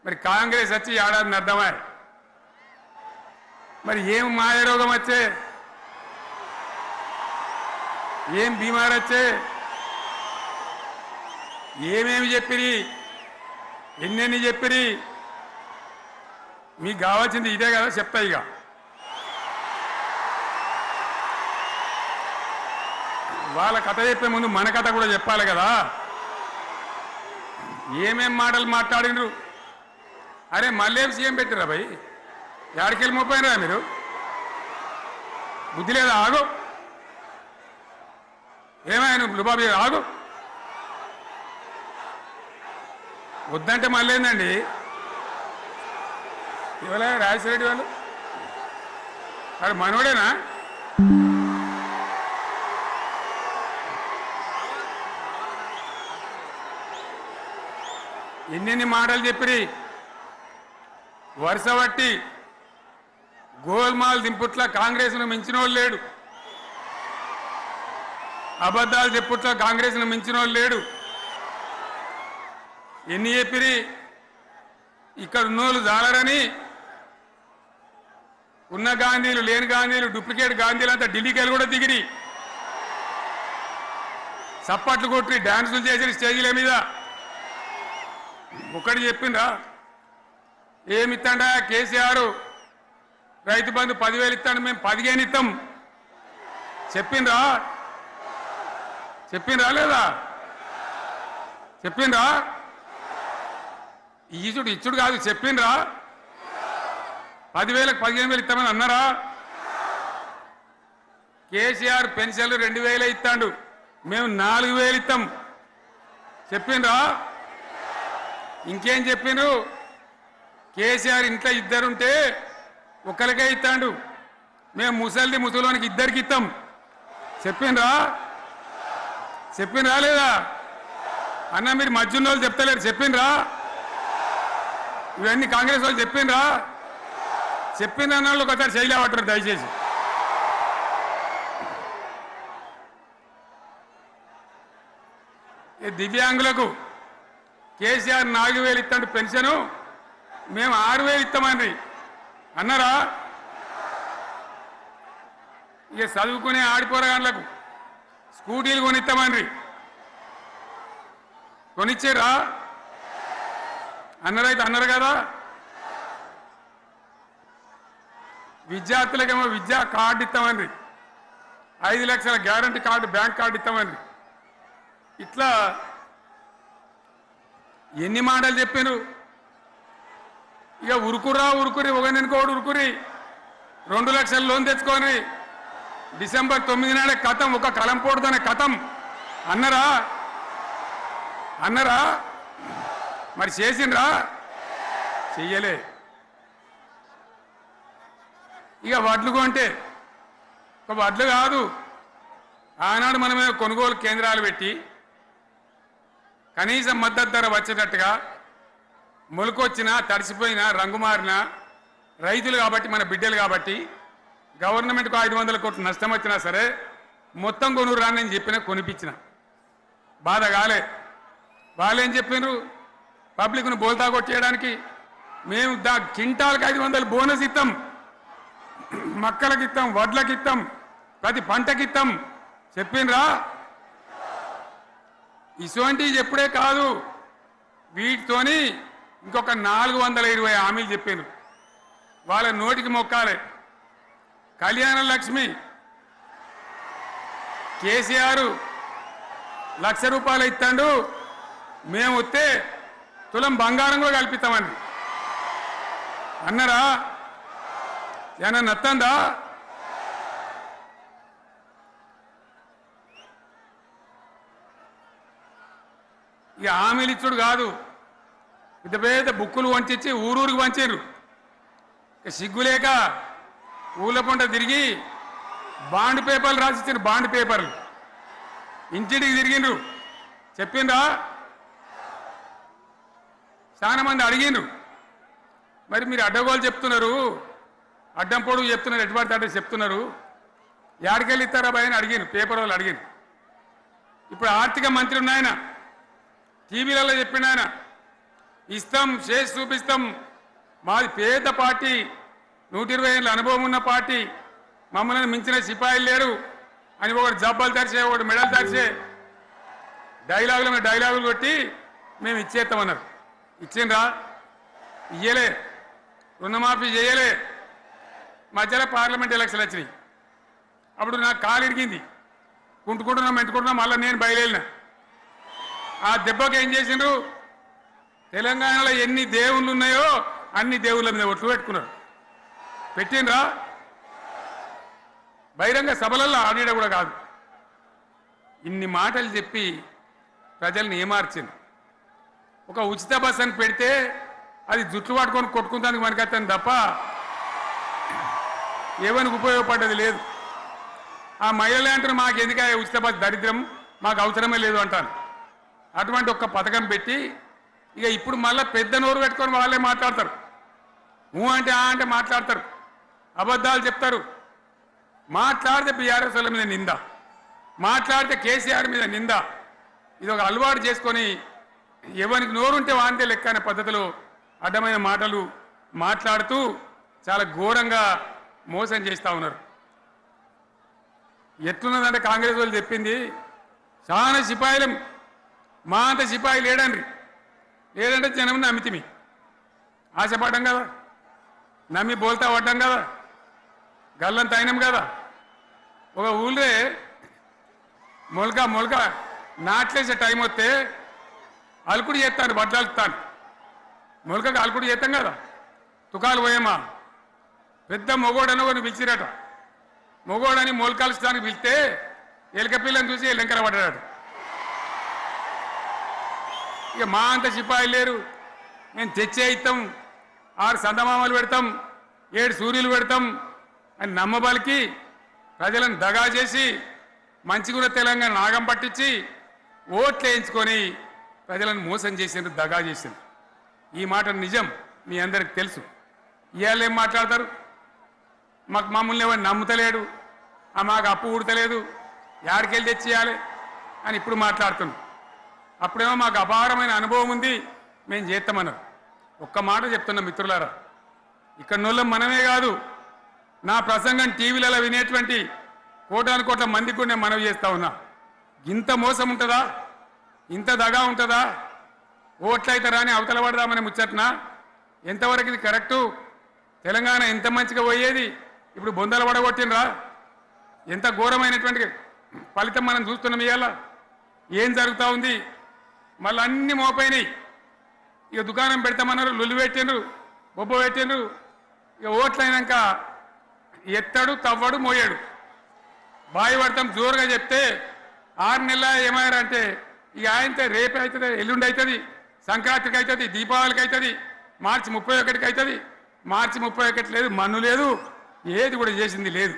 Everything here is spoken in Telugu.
మరి కాంగ్రెస్ వచ్చి ఏడాది అర్థమా మరి ఏం మాయరోగం వచ్చే ఏం బీమారు వచ్చే ఏమేమి చెప్పిరి ఎన్నెన్ని చెప్పిరి మీకు కావాల్సింది ఇదే కదా చెప్తా ఇక వాళ్ళ కథ చెప్పే ముందు మన కథ కూడా చెప్పాలి కదా ఏమేం మాటలు మాట్లాడినరు అరే మళ్ళీ సీఎం పెట్టిరా భయ్ యాడికెళ్ళి మోపోయినరా మీరు బుద్ధి లేదా ఆగు ఏమైనా లుబాబీ ఆగు వద్దంటే మళ్ళీ ఏందండి ఇవాళ రాజశేఖర వాళ్ళు వాడు మనోడేనా ఎన్నెన్ని మాటలు చెప్పిరి వరుస బట్టి గోల్మాల్ దింపుట్ల కాంగ్రెస్ను మించిన వాళ్ళు లేడు అబద్ధాలు చెప్పుట్ల కాంగ్రెస్ను మించిన వాళ్ళు లేడు ఎన్ని చెప్పిరి ఇక్కడ ఉన్నోళ్ళు జాలరని ఉన్న గాంధీలు లేని గాంధీలు డూప్లికేట్ గాంధీలు అంతా ఢిల్లీకి కూడా దిగిరి చప్పట్లు కొట్టి డాన్సులు చేసిన స్టేజీల మీద ఒకటి చెప్పిండ్రా ఏమిత్తాడా కేసీఆర్ రైతు బంధు 10,000 ఇస్తాడు మేము 15 ఇస్తాం చెప్పిండ్రా లేదా చెప్పిండ్రా ఇచ్చుడు కాదు చెప్పిండ్రా 10,000కు 15,000 ఇస్తామని అన్నారా కేసీఆర్ పెన్షన్లు 2,000 ఇస్తాడు మేము 4,000 ఇస్తాం చెప్పిండ్రా ఇంకేం చెప్పిండ్రు కేసీఆర్ ఇంట్లో ఇద్దరుంటే ఒకరికే ఇస్తాడు మేము ముసలోనికి ఇద్దరికి ఇస్తాం చెప్పిండ్రా లేదా అన్న మీరు మధ్యన్న వాళ్ళు చెప్తలేరు చెప్పిండ్రా ఇవన్నీ కాంగ్రెస్ వాళ్ళు చెప్పిండ్రా చెప్పింది అన్న వాళ్ళు ఒకసారి చేయలేవట్టారు దయచేసి దివ్యాంగులకు కేసీఆర్ 4,000 ఇస్తాడు పెన్షను మేము 6,000 ఇస్తామని అన్నారా ఇక చదువుకునే ఆడిపోరగాళ్ళకు స్కూటీలు కొనిస్తామని కొనిచ్చారా అన్నారైతే అన్నారు కదా విద్యార్థులకేమో విద్యా కార్డు ఇస్తామని 5 లక్షల గ్యారంటీ కార్డు బ్యాంక్ కార్డు ఇస్తామని ఇట్లా ఎన్ని మాటలు చెప్పారు ఇక ఉరుకురి ఒకరినికోడు ఉరుకురి 2 లక్షల లోన్ తెచ్చుకొని డిసెంబర్ 9 నాడే కథం ఒక కలంపోడుతోనే కథం అన్నరా మరి చేసిండ్రా చెయ్యలే ఇక వడ్లు కొంటే ఒక వడ్లు కాదు ఆనాడు మనమే కొనుగోలు కేంద్రాలు పెట్టి కనీసం మద్దతు ధర వచ్చేటట్టుగా మొలకొచ్చినా తడిసిపోయినా రంగు మారినా రైతులు కాబట్టి మన బిడ్డలు కాబట్టి గవర్నమెంట్కు 500 కోట్లు నష్టం వచ్చినా సరే మొత్తం కొనురా నేను చెప్పినా కొనిపించిన బాధ కాలే వాళ్ళేం చెప్పినారు పబ్లిక్ను బోల్తా కొట్టేయడానికి మేము క్వింటాల్కి 500 బోనస్ ఇస్తాం మక్కలకి ఇస్తాం వడ్లకి ఇస్తాం ప్రతి పంటకి ఇస్తాం చెప్పిండ్రా ఇటువంటివి చెప్పుడే కాదు వీటితోని ఇంకొక 420 హామీలు చెప్పాను వాళ్ళ నోటికి మొక్కాలే కళ్యాణ లక్ష్మి కేసీఆర్ ₹1,00,000 ఇస్తాడు మేము వస్తే తులం బంగారం కూడా కల్పిస్తామని అన్నారా ఏమన్నా నత్తందా ఇక హామీలు ఇచ్చుడు కాదు పెద్ద పెద్ద బుక్కులు వంచి ఊరూరికి వంచారు సిగ్గులేక ఊళ్ళ పంట తిరిగి బాండ్ పేపర్లు రాసిచ్చారు బాండ్ పేపర్లు ఇంటికి తిరిగిండ్రు చెప్పిండ్రా చాలా మంది అడిగిండ్రు మరి మీరు అడ్డగోలు చెప్తున్నారు అడ్డం పొడుగు చెప్తున్నారు ఎటువంటి అడ్డ చెప్తున్నారు యాడికెళ్ళి ఇస్తారా భయ అని అడిగిండ్రు పేపర్ వాళ్ళు అడిగిండ్రు ఇప్పుడు ఆర్థిక మంత్రి ఉన్నాయన టీవీలలో చెప్పిండు ఆయన ఇస్తాం, చేసి చూపిస్తాం. మాది పేద పార్టీ, 120 ఏళ్ళ అనుభవం ఉన్న పార్టీ, మమ్మల్ని మించిన సిపాయిలు లేరు అని ఒకటి జబ్బలు తెరిచే, ఒకటి మెడలు తెరిచే డైలాగుల మీద డైలాగులు కొట్టి మేము ఇచ్చేస్తామన్నారు. ఇచ్చిండ్రా? ఇయ్యలే. రుణమాఫీ చేయలే. మధ్యలో పార్లమెంట్ ఎలక్షన్లు వచ్చినాయి. అప్పుడు నాకు కాలు ఇరిగింది. కుంటుకుంటున్నాం మెంటుకుంటున్నాం, మళ్ళీ నేను బయలుదేరిన. ఆ దెబ్బకి ఏం చేసిండ్రు? తెలంగాణలో ఎన్ని దేవుళ్ళు ఉన్నాయో అన్ని దేవుళ్ళ మీద ఒట్లు పెట్టుకున్నారు. పెట్టిండ్రా? బహిరంగ సభలలో ఆడిడ కూడా కాదు. ఇన్ని మాటలు చెప్పి ప్రజల్ని ఏమార్చింది. ఒక ఉచిత బస్ అని పెడితే అది జుట్లు పట్టుకొని కొట్టుకుందానికి మనకత్తాను తప్ప ఏమనికి ఉపయోగపడ్డది లేదు. ఆ మహిళలే అంటారు మాకు ఎందుక ఉచిత బస్ దరిద్రం, మాకు అవసరమే లేదు అంటాను. అటువంటి ఒక్క పథకం పెట్టి ఇక ఇప్పుడు మళ్ళీ పెద్ద నోరు పెట్టుకొని వాళ్ళే మాట్లాడతారు. అంటే అంటే మాట్లాడతారు, అబద్ధాలు చెప్తారు. మాట్లాడితే బీఆర్ఎస్ వాళ్ళ మీద నింద, మాట్లాడితే కేసీఆర్ మీద నింద. ఇది ఒక అలవాటు చేసుకొని ఎవరికి నోరుంటే వాంతే లెక్క అనే పద్ధతిలో అడ్డమైన మాటలు మాట్లాడుతూ చాలా ఘోరంగా మోసం చేస్తూ ఉన్నారు. ఎట్లున్నదంటే కాంగ్రెస్ వాళ్ళు చెప్పింది చాలా సిపాయిలం, మా అంత సిపాయి లేడండి. లేదంటే జనం నమ్మితిమి, ఆశపడ్డాం కదా, నమ్మి బోల్తా పడ్డాం కదా, గల్లంత అయినాం కదా. ఒక ఊళ్ళే మొలక నాట్లేసే టైం వస్తే అలుకుడు చేస్తాను, బడ్డాలుతాను. మొలకకు అలుకుడు చేస్తాం కదా, తుకాలు పోయేమా. పెద్ద మొగోడని ఒకరిని పిలిచిరట. మొగోడని మొలకాల్చడానికి పిలిస్తే ఎలుక పిల్లని చూసి ఎల్లంకర పడ్డాడు. ఇక మా అంత సిపాయిలు లేరు, మేము తెచ్చే ఇస్తాం, 6 సందమామలు పెడతాం, 7 సూర్యులు పెడతాం అని నమ్మబలికి ప్రజలను దగా చేసి మంచిగున్న తెలంగాణ నాగం పట్టించి ఓట్లు వేయించుకొని ప్రజలను మోసం చేసిండ్రు, దగా చేసిండ్రు. ఈ మాట నిజం, మీ అందరికి తెలుసు. ఇవాళ ఏం మాట్లాడతారు? మమ్మల్ని ఎవరు నమ్ముతలేడు, మాకు అప్పు ఉడతలేదు, యాడికెళ్ళి తెచ్చియాలి అని ఇప్పుడు మాట్లాడుతున్నాం. అప్పుడేమో మాకు అపారమైన అనుభవం ఉంది, మేము చేస్తామన్నారు. ఒక్క మాట చెప్తున్నాం మిత్రులారా, ఇక్కడ నోళ్ళం మనమే కాదు, నా ప్రసంగం టీవీలలో వినేటువంటి కోటాను కోట్ల మందికి కూడా నేను మనవి చేస్తా ఉన్నా. ఇంత మోసం ఉంటుందా? ఇంత దగా ఉంటుందా? ఓట్లయితే రాని అవతల పడదామని ముచ్చట్నా? ఎంతవరకు ఇది కరెక్టు? తెలంగాణ ఎంత మంచిగా పోయేది, ఇప్పుడు బొందలు పడగొట్టినరా? ఎంత ఘోరమైనటువంటి ఫలితం మనం చూస్తున్నాం. ఇవాళ ఏం జరుగుతూ ఉంది? మళ్ళీ అన్ని మోపైనాయి. ఇక దుకాణం పెడతామన్నారు, లొల్లి పెట్టిండ్రు, బొబ్బ పెట్టిండ్రు. ఇక ఓట్లయినాక ఎత్తడు, తవ్వడు, మోయాడు. బాయి పడతాం జోరుగా చెప్తే 6 నెలల ఏమయ్యారంటే ఇక ఆయనతో రేపు అవుతుంది, ఎల్లుండి అవుతుంది, సంక్రాంతికి అవుతుంది, దీపావళికి అవుతుంది, మార్చి 31కి అవుతుంది. మార్చి 31 లేదు, మన్ను లేదు, ఏది కూడా చేసింది లేదు.